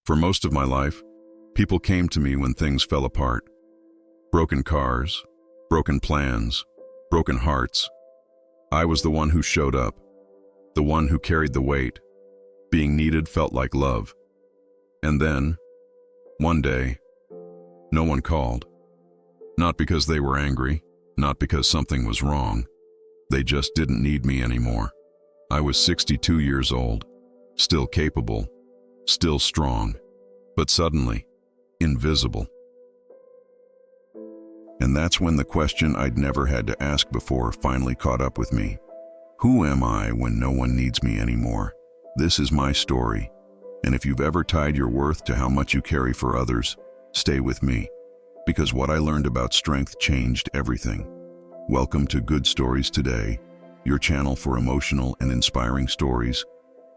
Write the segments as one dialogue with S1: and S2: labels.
S1: For most of my life, people came to me when things fell apart. Broken cars, broken plans, broken hearts. I was the one who showed up, the one who carried the weight. Being needed felt like love. And then, one day, no one called. Not because they were angry, not because something was wrong. They just didn't need me anymore. I was 62 years old, still capable, still strong, but suddenly, invisible. And that's when the question I'd never had to ask before finally caught up with me. Who am I when no one needs me anymore? This is my story, and if you've ever tied your worth to how much you carry for others, stay with me, because what I learned about strength changed everything. Welcome to Good Stories Today, your channel for emotional and inspiring stories.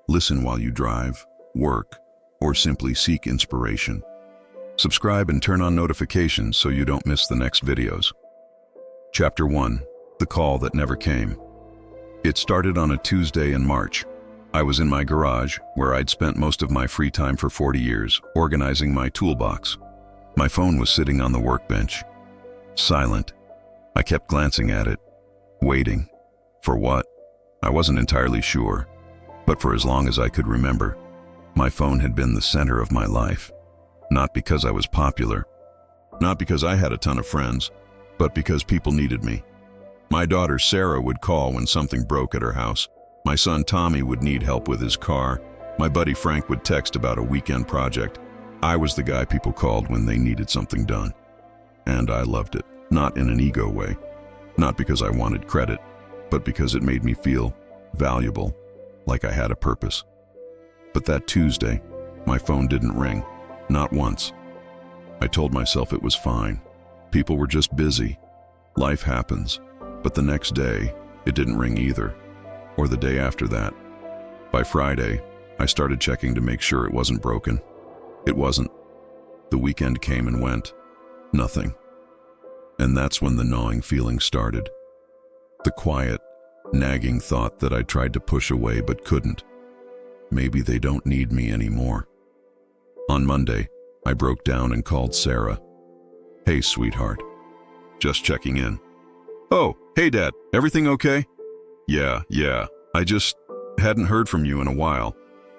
S1: Listen while you drive, work, or simply seek inspiration. Subscribe and turn on notifications so you don't miss the next videos. Chapter 1: The Call That Never Came. It started on a Tuesday in March. I was in my garage, where I'd spent most of my free time for 40 years, organizing my toolbox. My phone was sitting on the workbench. Silent. I kept glancing at it, waiting. For what? I wasn't entirely sure, but for as long as I could remember, my phone had been the center of my life. Not because I was popular, not because I had a ton of friends, but because people needed me. My daughter Sarah would call when something broke at her house. My son Tommy would need help with his car. My buddy Frank would text about a weekend project. I was the guy people called when they needed something done. And I loved it, not in an ego way, not because I wanted credit, but because it made me feel valuable, like I had a purpose. But that Tuesday, my phone didn't ring, not once. I told myself it was fine. People were just busy. Life happens. But the next day, it didn't ring either. Or the day after that. By Friday, I started checking to make sure it wasn't broken. It wasn't. The weekend came and went. Nothing. And that's when the gnawing feeling started. The quiet, nagging thought that I tried to push away but couldn't. Maybe they don't need me anymore. On Monday, I broke down and called Sarah. "Hey, sweetheart. Just checking in." "Oh, hey, Dad. Everything okay?" Yeah. I just hadn't heard from you in a while.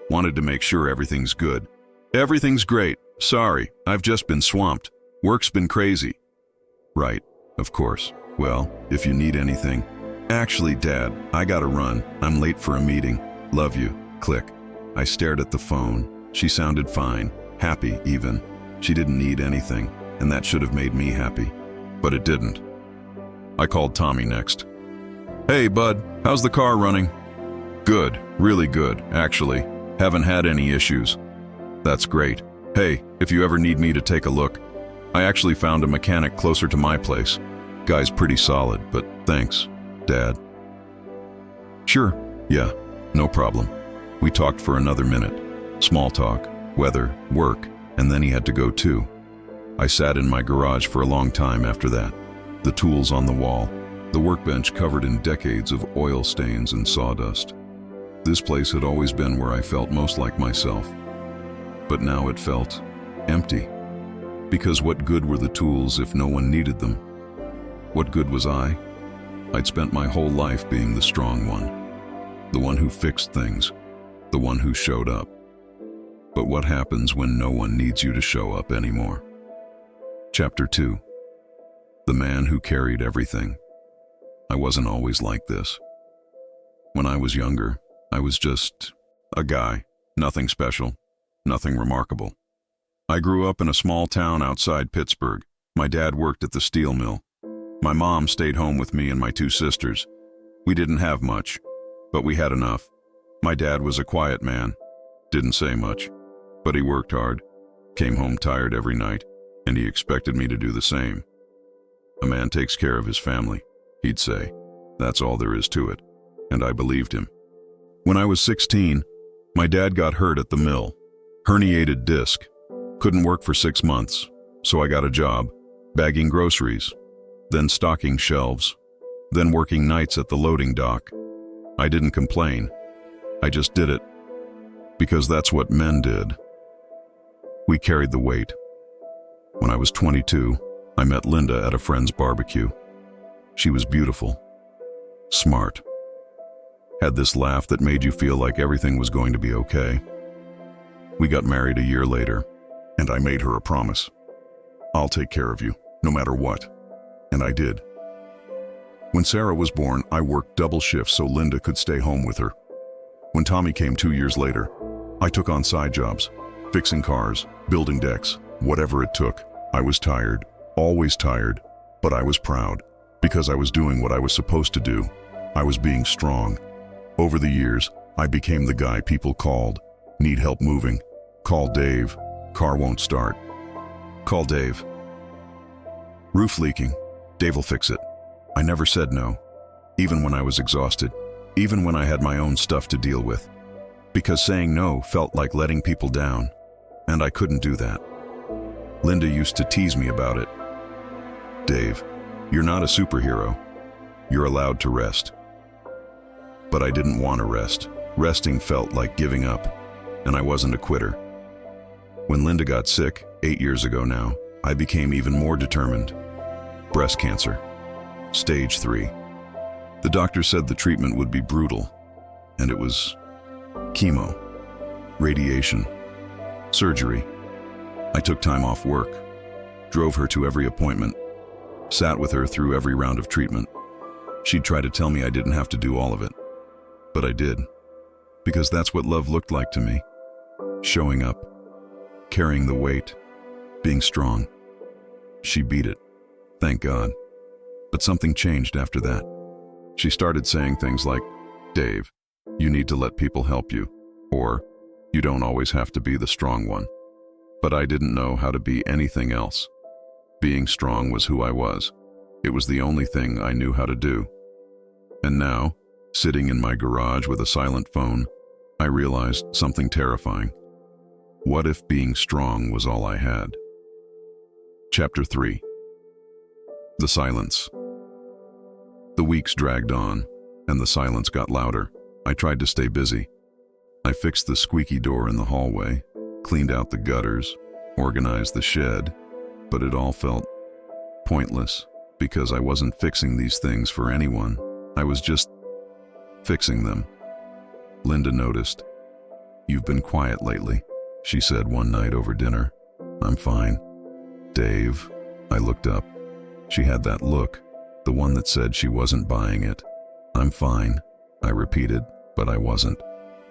S1: Wanted to make sure everything's good." "Everything's great. Sorry, I've just been swamped. Work's been crazy." "Right, of course. Well, if you need anything." "Actually, Dad, I gotta run. I'm late for a meeting. Love you." Click. I stared at the phone. She sounded fine, happy even. She didn't need anything, and that should have made me happy. But it didn't. I called Tommy next. "Hey, bud, how's the car running?" "Good, really good, actually. Haven't had any issues." "That's great. Hey, if you ever need me to take a look, I actually found a mechanic closer to my place. Guy's pretty solid, but thanks, Dad." "Sure, yeah, no problem." We talked for another minute. Small talk, weather, work, and then he had to go too. I sat in my garage for a long time after that. The tools on the wall, the workbench covered in decades of oil stains and sawdust. This place had always been where I felt most like myself. But now it felt empty. Because what good were the tools if no one needed them? What good was I? I'd spent my whole life being the strong one. The one who fixed things. The one who showed up. But what happens when no one needs you to show up anymore? Chapter 2: The Man Who Carried Everything. I wasn't always like this. When I was younger, I was just a guy. Nothing special, nothing remarkable. I grew up in a small town outside Pittsburgh. My dad worked at the steel mill. My mom stayed home with me and my two sisters. We didn't have much, but we had enough. My dad was a quiet man, didn't say much, but he worked hard, came home tired every night, and he expected me to do the same. "A man takes care of his family," he'd say. "That's all there is to it." And I believed him. When I was 16, my dad got hurt at the mill. Herniated disc. Couldn't work for 6 months, so I got a job, bagging groceries, then stocking shelves, then working nights at the loading dock. I didn't complain. I just did it, because that's what men did. We carried the weight. When I was 22, I met Linda at a friend's barbecue. She was beautiful, smart, had this laugh that made you feel like everything was going to be okay. We got married a year later, and I made her a promise. I'll take care of you, no matter what. And I did. When Sarah was born, I worked double shifts so Linda could stay home with her. When Tommy came 2 years later, I took on side jobs, fixing cars, building decks, whatever it took. I was tired, always tired, but I was proud, because I was doing what I was supposed to do. I was being strong. Over the years, I became the guy people called. Need help moving? Call Dave. Car won't start. Call Dave. Roof leaking. Dave will fix it. I never said no, even when I was exhausted, even when I had my own stuff to deal with, because saying no felt like letting people down, and I couldn't do that. Linda used to tease me about it. Dave, you're not a superhero. You're allowed to rest. But I didn't want to rest. Resting felt like giving up, and I wasn't a quitter. When Linda got sick, 8 years ago now, I became even more determined. Breast cancer. Stage 3. The doctor said the treatment would be brutal, and it was chemo, radiation, surgery. I took time off work, drove her to every appointment, sat with her through every round of treatment. She'd try to tell me I didn't have to do all of it, but I did, because that's what love looked like to me. Showing up, carrying the weight, being strong. She beat it, thank God. But something changed after that. She started saying things like, Dave, you need to let people help you, or you don't always have to be the strong one. But I didn't know how to be anything else. Being strong was who I was. It was the only thing I knew how to do. And now, sitting in my garage with a silent phone, I realized something terrifying. What if being strong was all I had? Chapter 3. The silence. The weeks dragged on, and the silence got louder. I tried to stay busy. I fixed the squeaky door in the hallway, cleaned out the gutters, organized the shed, but it all felt pointless because I wasn't fixing these things for anyone. I was just fixing them. Linda noticed. You've been quiet lately, she said one night over dinner. I'm fine. Dave, I looked up. She had that look, the one that said she wasn't buying it. I'm fine, I repeated, but I wasn't,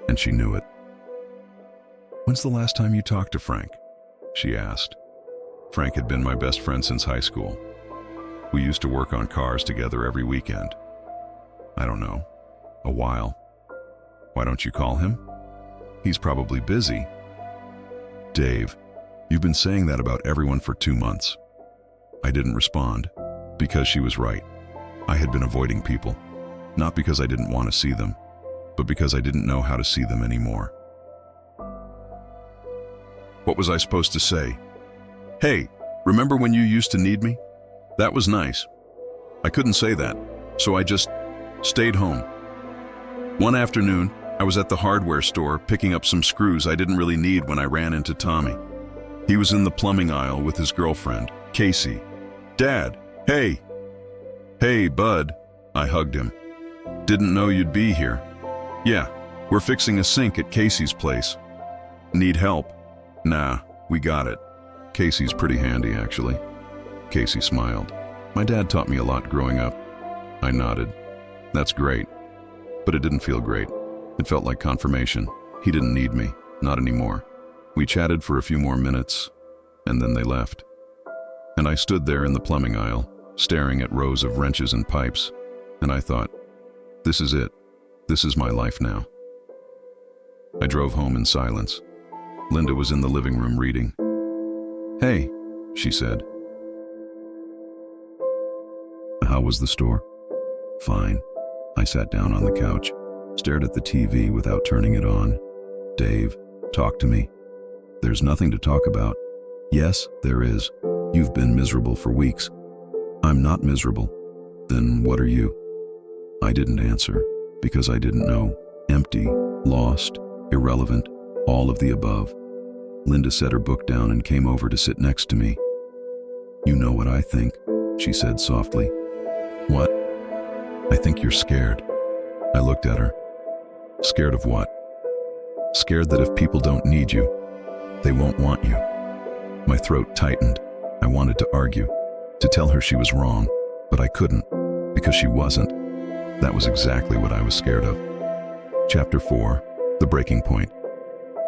S1: and she knew it. When's the last time you talked to Frank? She asked. Frank had been my best friend since high school. We used to work on cars together every weekend. I don't know, a while. Why don't you call him? He's probably busy. Dave, you've been saying that about everyone for 2 months. I didn't respond, because she was right. I had been avoiding people, not because I didn't want to see them, but because I didn't know how to see them anymore. What was I supposed to say? Hey, remember when you used to need me? That was nice. I couldn't say that, so I just stayed home. One afternoon, I was at the hardware store picking up some screws I didn't really need when I ran into Tommy. He was in the plumbing aisle with his girlfriend, Casey. Dad, hey. Hey, bud. I hugged him. Didn't know you'd be here. Yeah, we're fixing a sink at Casey's place. Need help? Nah, we got it. Casey's pretty handy, actually. Casey smiled. My dad taught me a lot growing up. I nodded. That's great. But it didn't feel great. It felt like confirmation. He didn't need me, not anymore. We chatted for a few more minutes, and then they left. And I stood there in the plumbing aisle, staring at rows of wrenches and pipes, and I thought, this is it. This is my life now. I drove home in silence. Linda was in the living room reading. Hey, she said. How was the store? Fine. I sat down on the couch, stared at the TV without turning it on. Dave, talk to me. There's nothing to talk about. Yes, there is. You've been miserable for weeks. I'm not miserable. Then what are you? I didn't answer, because I didn't know. Empty, lost, irrelevant, all of the above. Linda set her book down and came over to sit next to me. "You know what I think," she said softly. "What?" "I think you're scared." I looked at her. "Scared of what?" "Scared that if people don't need you, they won't want you." My throat tightened. I wanted to argue, to tell her she was wrong, but I couldn't, because she wasn't. That was exactly what I was scared of. Chapter 4, The Breaking Point.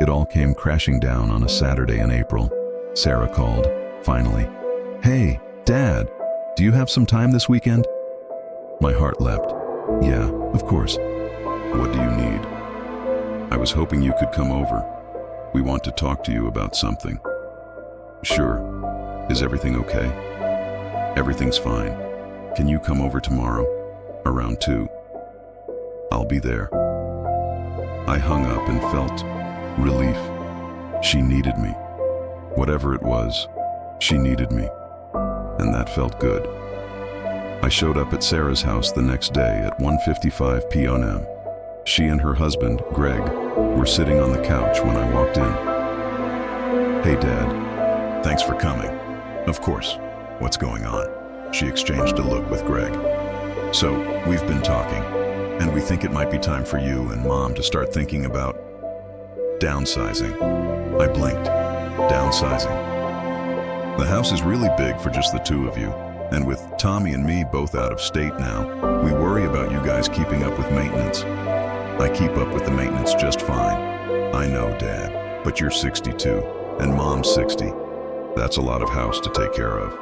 S1: It all came crashing down on a Saturday in April. Sarah called, finally. "Hey, Dad, do you have some time this weekend?" My heart leapt. "Yeah, of course." "What do you need?" "I was hoping you could come over. We want to talk to you about something." "Sure. Is everything okay?" "Everything's fine. Can you come over tomorrow? Around 2. I'll be there." I hung up and felt relief. She needed me. Whatever it was, she needed me. And that felt good. I showed up at Sarah's house the next day at 1:55 p.m. She and her husband, Greg, were sitting on the couch when I walked in. "Hey, Dad. Thanks for coming." "Of course. What's going on?" She exchanged a look with Greg. "So, we've been talking, and we think it might be time for you and Mom to start thinking about downsizing." I blinked. Downsizing. "The house is really big for just the two of you, and with Tommy and me both out of state now, we worry about you guys keeping up with maintenance." "I keep up with the maintenance just fine." "I know, Dad, but you're 62, and Mom's 60. That's a lot of house to take care of."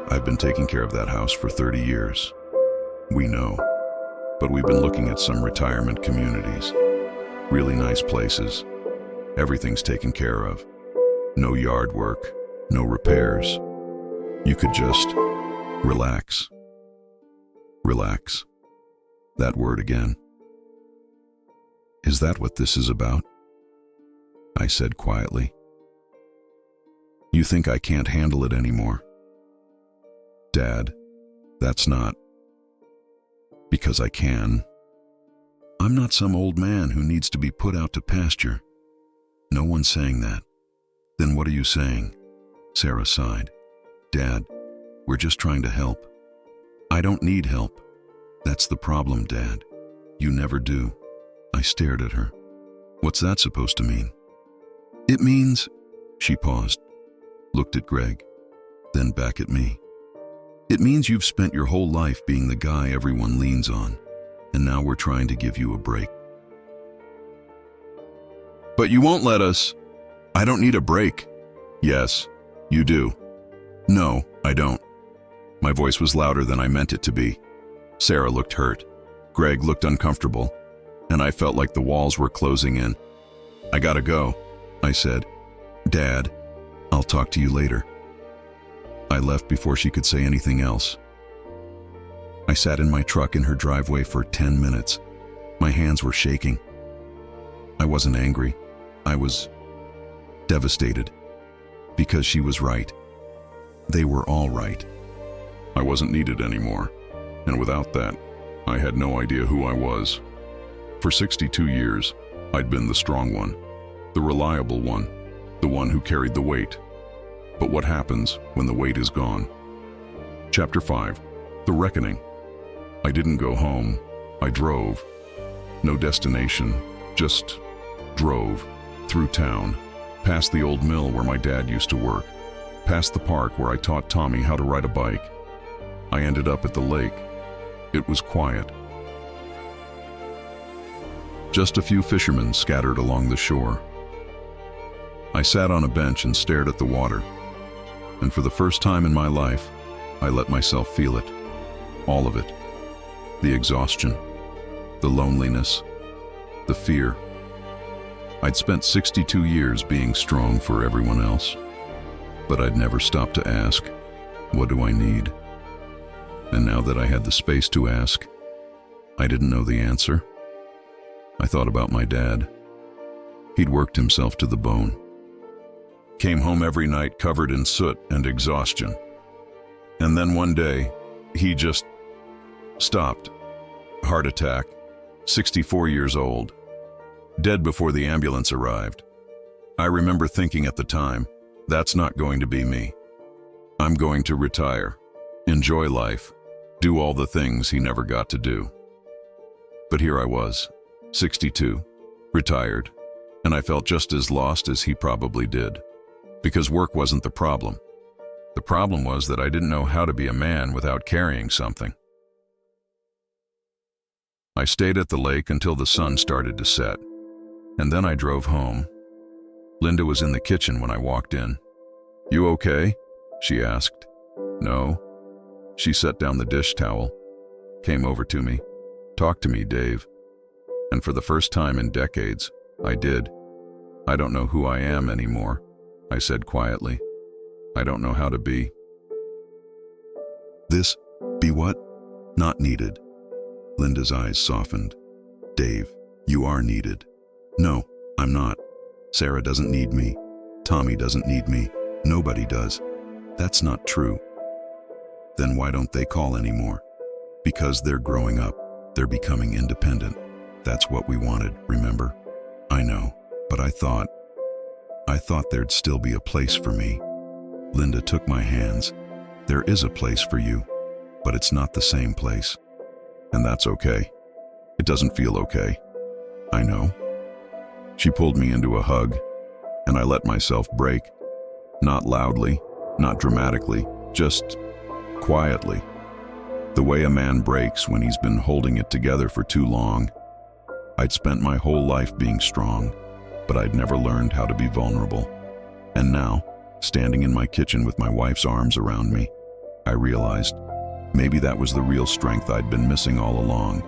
S1: "I've been taking care of that house for 30 years. We know. But we've been looking at some retirement communities. Really nice places. Everything's taken care of. No yard work, no repairs. You could just relax." Relax. That word again. "Is that what this is about?" I said quietly. "You think I can't handle it anymore?" "Dad, that's not because I can. I'm not some old man who needs to be put out to pasture. No one's saying that." "Then what are you saying?" Sarah sighed. "Dad, we're just trying to help." "I don't need help. That's the problem, Dad. You never do." I stared at her. "What's that supposed to mean?" "It means..." She paused, looked at Greg, then back at me. "It means you've spent your whole life being the guy everyone leans on, and now we're trying to give you a break." "But you won't let us." "I don't need a break." "Yes, you do." "No, I don't." My voice was louder than I meant it to be. Sarah looked hurt. Greg looked uncomfortable, and I felt like the walls were closing in. "I gotta go," I said. "Dad, I'll talk to you later." I left before she could say anything else. I sat in my truck in her driveway for 10 minutes. My hands were shaking. I wasn't angry. I was devastated. Because she was right. They were all right. I wasn't needed anymore. And without that, I had no idea who I was. For 62 years, I'd been the strong one, the reliable one, the one who carried the weight. But what happens when the weight is gone? Chapter 5, The Reckoning. I didn't go home. I drove. No destination, just drove. Through town, past the old mill where my dad used to work, past the park where I taught Tommy how to ride a bike. I ended up at the lake. It was quiet. Just a few fishermen scattered along the shore. I sat on a bench and stared at the water. And for the first time in my life, I let myself feel it. All of it. The exhaustion, the loneliness, the fear. I'd spent 62 years being strong for everyone else, but I'd never stopped to ask, what do I need? And now that I had the space to ask, I didn't know the answer. I thought about my dad. He'd worked himself to the bone. Came home every night covered in soot and exhaustion. And then one day, he just stopped. Heart attack, 64 years old. Dead before the ambulance arrived. I remember thinking at the time, that's not going to be me. I'm going to retire, enjoy life, do all the things he never got to do. But here I was, 62, retired, and I felt just as lost as he probably did. Because work wasn't the problem. The problem was that I didn't know how to be a man without carrying something. I stayed at the lake until the sun started to set, and then I drove home. Linda was in the kitchen when I walked in. "You okay?" she asked. "No." She set down the dish towel, came over to me. "Talk to me, Dave." And for the first time in decades, I did. "I don't know who I am anymore," I said quietly. "I don't know how to be." "This, be what?" "Not needed." Linda's eyes softened. "Dave, you are needed." "No, I'm not. Sarah doesn't need me. Tommy doesn't need me. Nobody does." "That's not true." "Then why don't they call anymore?" "Because they're growing up. They're becoming independent. That's what we wanted, remember?" "I know, but I thought there'd still be a place for me." Linda took my hands. "There is a place for you, but it's not the same place. And that's okay. It doesn't feel okay. I know." She pulled me into a hug, and I let myself break. Not loudly, not dramatically, just quietly. The way a man breaks when he's been holding it together for too long. I'd spent my whole life being strong, but I'd never learned how to be vulnerable. And now, standing in my kitchen with my wife's arms around me, I realized maybe that was the real strength I'd been missing all along.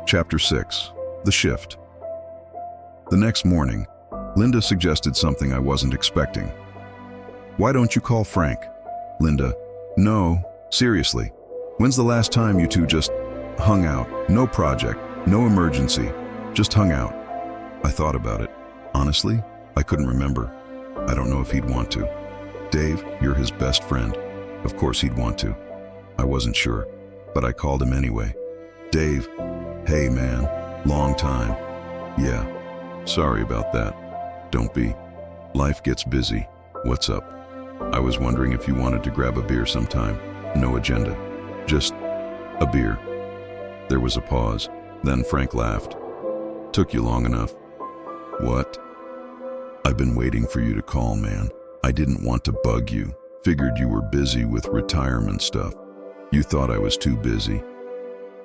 S1: Chapter 6. The Shift. The next morning, Linda suggested something I wasn't expecting. "Why don't you call Frank?" Linda: "No, seriously. When's the last time you two just hung out? No project, no emergency, just hung out." I thought about it. Honestly, I couldn't remember. I don't know if he'd want to. "Dave, you're his best friend. Of course he'd want to." I wasn't sure, but I called him anyway. "Dave, hey man, long time." "Yeah, sorry about that." "Don't be. Life gets busy. What's up?" "I was wondering if you wanted to grab a beer sometime. No agenda. Just a beer." There was a pause. Then Frank laughed. "Took you long enough." "What?" "I've been waiting for you to call, man. I didn't want to bug you. Figured you were busy with retirement stuff. You thought I was too busy."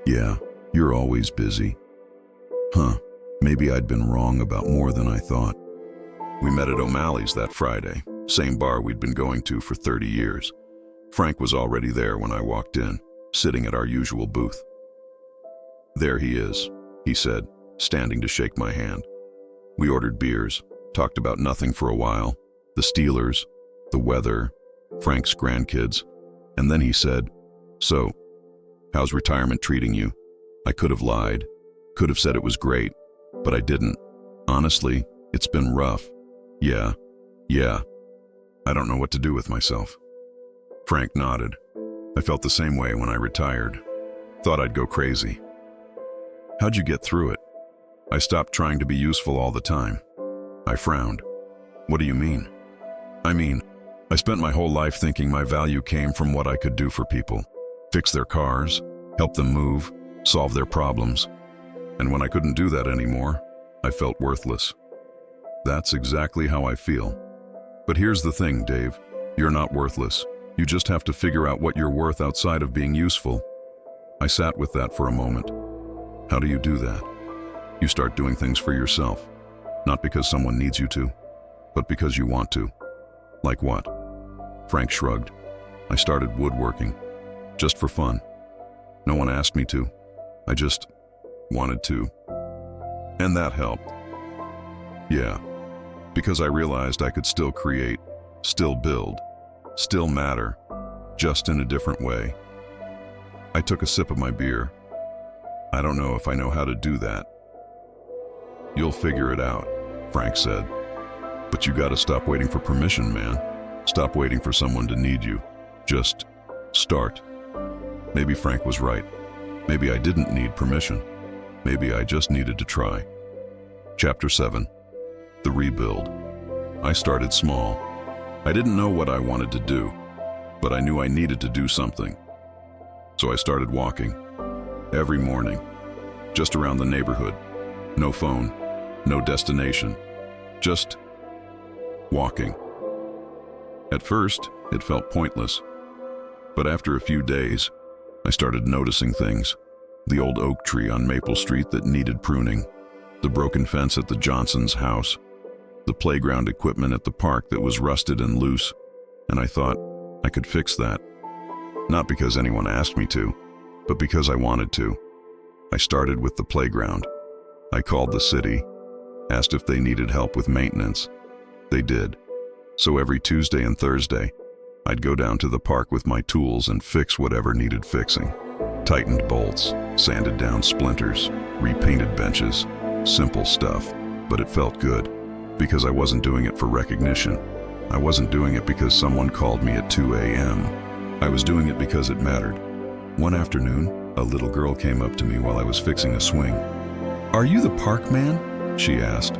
S1: "Yeah, you're always busy." "Huh, maybe I'd been wrong about more than I thought." We met at O'Malley's that Friday, same bar we'd been going to for 30 years. Frank was already there when I walked in, sitting at our usual booth. "There he is," he said, standing to shake my hand. We ordered beers, talked about nothing for a while, the Steelers, the weather, Frank's grandkids, and then he said, "So, how's retirement treating you?" I could have lied, could have said it was great, but I didn't. "Honestly, it's been rough. Yeah. I don't know what to do with myself." Frank nodded. I felt the same way when I retired. Thought I'd go crazy. "How'd you get through it?" "I stopped trying to be useful all the time." I frowned. "What do you mean?" I spent my whole life thinking my value came from what I could do for people. Fix their cars, help them move, solve their problems. And when I couldn't do that anymore, I felt worthless. That's exactly how I feel. But here's the thing, Dave. You're not worthless. You just have to figure out what you're worth outside of being useful. I sat with that for a moment. How do you do that? You start doing things for yourself. Not because someone needs you to, but because you want to. Like what? Frank shrugged. I started woodworking. Just for fun. No one asked me to. I just wanted to. And that helped. Yeah. Because I realized I could still create, still build, still matter, just in a different way. I took a sip of my beer. I don't know if I know how to do that. You'll figure it out, Frank said. But you gotta stop waiting for permission, man. Stop waiting for someone to need you. Just start. Maybe Frank was right. Maybe I didn't need permission. Maybe I just needed to try. Chapter 7. The Rebuild. I started small. I didn't know what I wanted to do, but I knew I needed to do something. So I started walking. Every morning. Just around the neighborhood. No phone, no destination. Just walking. At first, it felt pointless. But after a few days, I started noticing things. The old oak tree on Maple Street that needed pruning. The broken fence at the Johnson's house. The playground equipment at the park that was rusted and loose. And I thought I could fix that. Not because anyone asked me to, but because I wanted to. I started with the playground. I called the city, asked if they needed help with maintenance. They did. So every Tuesday and Thursday, I'd go down to the park with my tools and fix whatever needed fixing. Tightened bolts, sanded down splinters, repainted benches. Simple stuff, but it felt good, because I wasn't doing it for recognition. I wasn't doing it because someone called me at 2 a.m. I was doing it because it mattered. One afternoon, a little girl came up to me while I was fixing a swing. "Are you the park man?" she asked.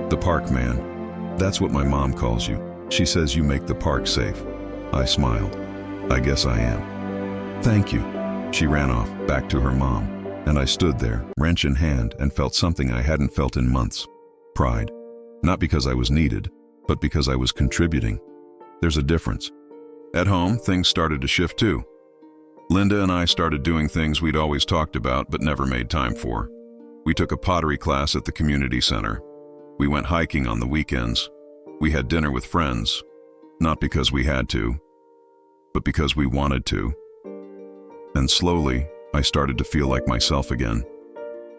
S1: "The park man. That's what my mom calls you. She says you make the park safe." I smiled. "I guess I am." "Thank you." She ran off, back to her mom, and I stood there, wrench in hand, and felt something I hadn't felt in months. Pride. Not because I was needed, but because I was contributing. There's a difference. At home, things started to shift too. Linda and I started doing things we'd always talked about but never made time for. We took a pottery class at the community center. We went hiking on the weekends. We had dinner with friends, not because we had to, but because we wanted to. And slowly, I started to feel like myself again.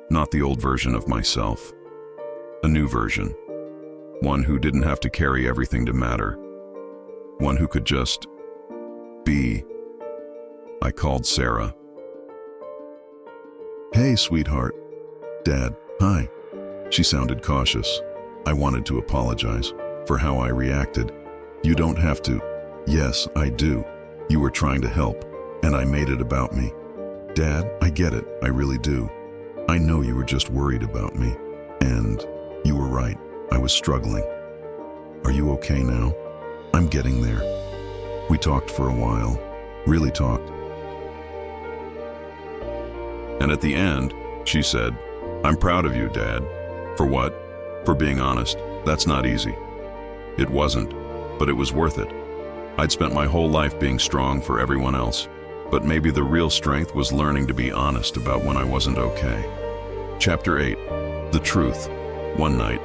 S1: Not the old version of myself. A new version. One who didn't have to carry everything to matter. One who could just be. I called Sarah. "Hey, sweetheart." "Dad, hi." She sounded cautious. I wanted to apologize for how I reacted. "You don't have to." "Yes, I do. You were trying to help, and I made it about me." "Dad, I get it. I really do. I know you were just worried about me. And you were right. I was struggling." "Are you okay now?" "I'm getting there." We talked for a while. Really talked. And at the end, she said, "I'm proud of you, Dad." "For what?" "For being honest. That's not easy." It wasn't, but it was worth it. I'd spent my whole life being strong for everyone else, but maybe the real strength was learning to be honest about when I wasn't okay. Chapter 8. The Truth. One night,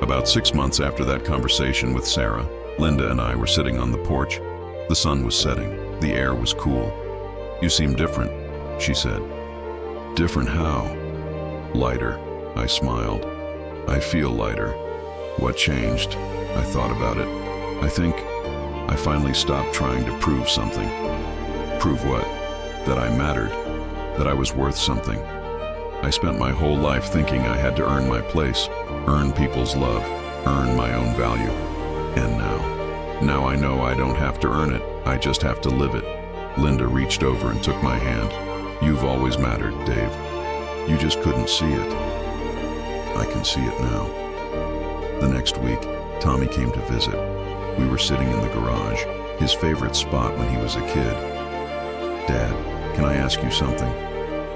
S1: about 6 months after that conversation with Sarah, Linda and I were sitting on the porch. The sun was setting. The air was cool. "You seem different," she said. "Different how?" "Lighter," I smiled. "I feel lighter." "What changed?" I thought about it. "I think I finally stopped trying to prove something." "Prove what?" "That I mattered. That I was worth something. I spent my whole life thinking I had to earn my place, earn people's love, earn my own value. And now I know I don't have to earn it. I just have to live it." Linda reached over and took my hand. "You've always mattered, Dave. You just couldn't see it." "I can see it now." The next week, Tommy came to visit. We were sitting in the garage, his favorite spot when he was a kid. "Dad, can I ask you something?"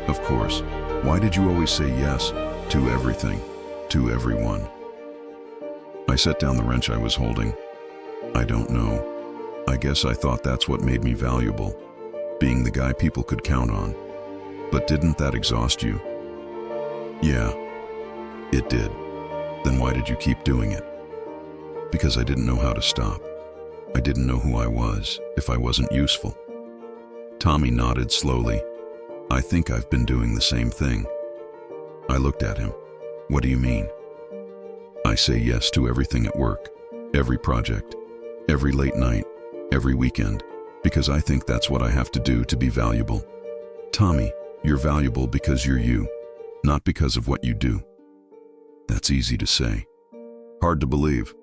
S1: "Of course. Why did you always say yes to everything, to everyone?" I set down the wrench I was holding. "I don't know. I guess I thought that's what made me valuable, being the guy people could count on. But didn't that exhaust you?" "Yeah, it did." "Then why did you keep doing it?" "Because I didn't know how to stop. I didn't know who I was if I wasn't useful." Tommy nodded slowly. "I think I've been doing the same thing." I looked at him. "What do you mean?" "I say yes to everything at work, every project, every late night, every weekend, because I think that's what I have to do to be valuable." "Tommy, you're valuable because you're you, not because of what you do." "That's easy to say. Hard to believe.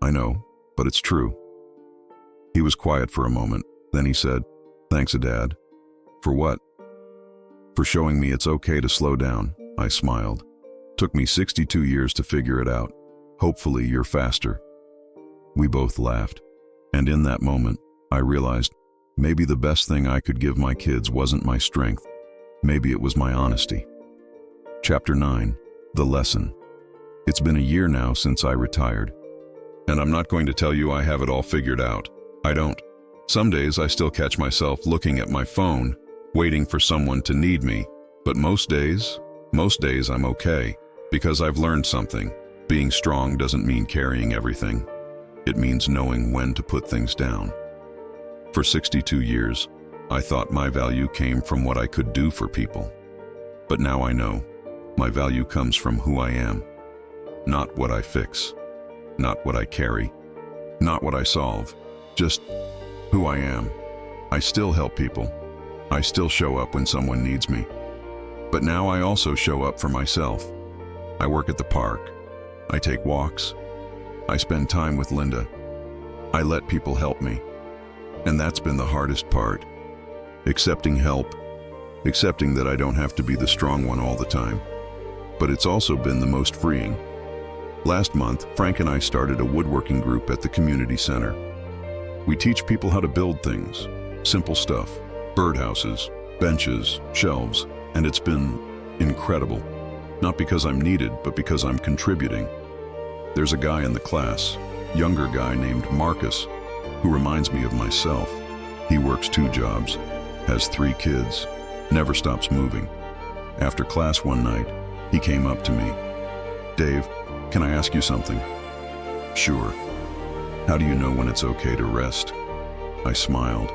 S1: I know, but it's true." He was quiet for a moment. Then he said, "Thanks, Dad." "For what?" "For showing me it's okay to slow down." I smiled. "Took me 62 years to figure it out. Hopefully you're faster." We both laughed. And in that moment, I realized maybe the best thing I could give my kids wasn't my strength. Maybe it was my honesty. Chapter 9. The Lesson. It's been a year now since I retired. And I'm not going to tell you I have it all figured out. I don't. Some days I still catch myself looking at my phone, waiting for someone to need me. But most days I'm okay, because I've learned something. Being strong doesn't mean carrying everything. It means knowing when to put things down. For 62 years, I thought my value came from what I could do for people. But now I know, my value comes from who I am. Not what I fix, not what I carry, not what I solve, just who I am. I still help people. I still show up when someone needs me. But now I also show up for myself. I work at the park. I take walks. I spend time with Linda. I let people help me. And that's been the hardest part. Accepting help. Accepting that I don't have to be the strong one all the time. But it's also been the most freeing. Last month, Frank and I started a woodworking group at the community center. We teach people how to build things. Simple stuff. Birdhouses, benches, shelves. And it's been incredible. Not because I'm needed, but because I'm contributing. There's a guy in the class, younger guy named Marcus, who reminds me of myself. He works 2 jobs, has 3 kids, never stops moving. After class one night, he came up to me. "Dave, can I ask you something?" "Sure." "How do you know when it's okay to rest?" I smiled.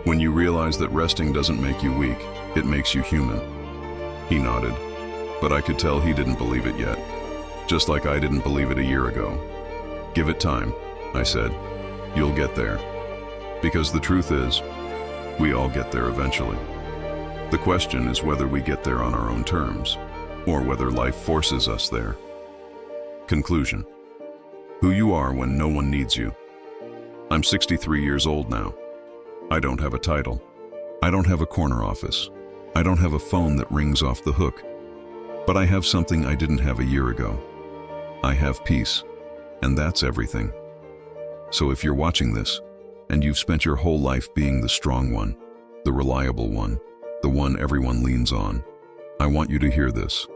S1: "When you realize that resting doesn't make you weak, it makes you human." He nodded, but I could tell he didn't believe it yet. Just like I didn't believe it a year ago. "Give it time," I said. "You'll get there." Because the truth is, we all get there eventually. The question is whether we get there on our own terms, or whether life forces us there. Conclusion. Who you are when no one needs you. I'm 63 years old now. I don't have a title. I don't have a corner office. I don't have a phone that rings off the hook. But I have something I didn't have a year ago. I have peace, and that's everything. So if you're watching this, and you've spent your whole life being the strong one, the reliable one, the one everyone leans on, I want you to hear this.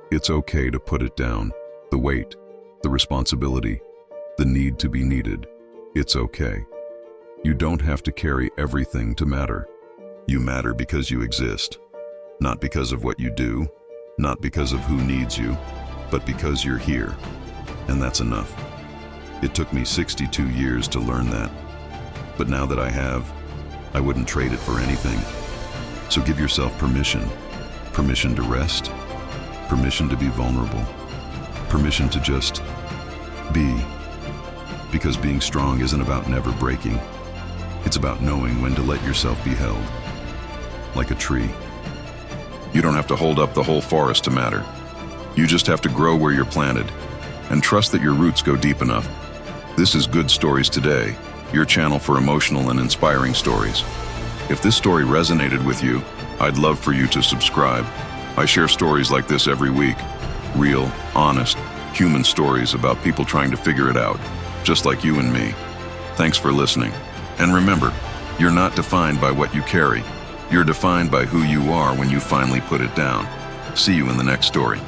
S1: It's okay to put it down, the weight, the responsibility, the need to be needed. It's okay. You don't have to carry everything to matter. You matter because you exist, not because of what you do, not because of who needs you, but because you're here, and that's enough. It took me 62 years to learn that, but now that I have, I wouldn't trade it for anything. So give yourself permission. Permission to rest, permission to be vulnerable, permission to just be. Because being strong isn't about never breaking. It's about knowing when to let yourself be held. Like a tree. You don't have to hold up the whole forest to matter. You just have to grow where you're planted and trust that your roots go deep enough. This is Good Stories Today, your channel for emotional and inspiring stories. If this story resonated with you, I'd love for you to subscribe. I share stories like this every week. Real, honest, human stories about people trying to figure it out, just like you and me. Thanks for listening. And remember, you're not defined by what you carry. You're defined by who you are when you finally put it down. See you in the next story.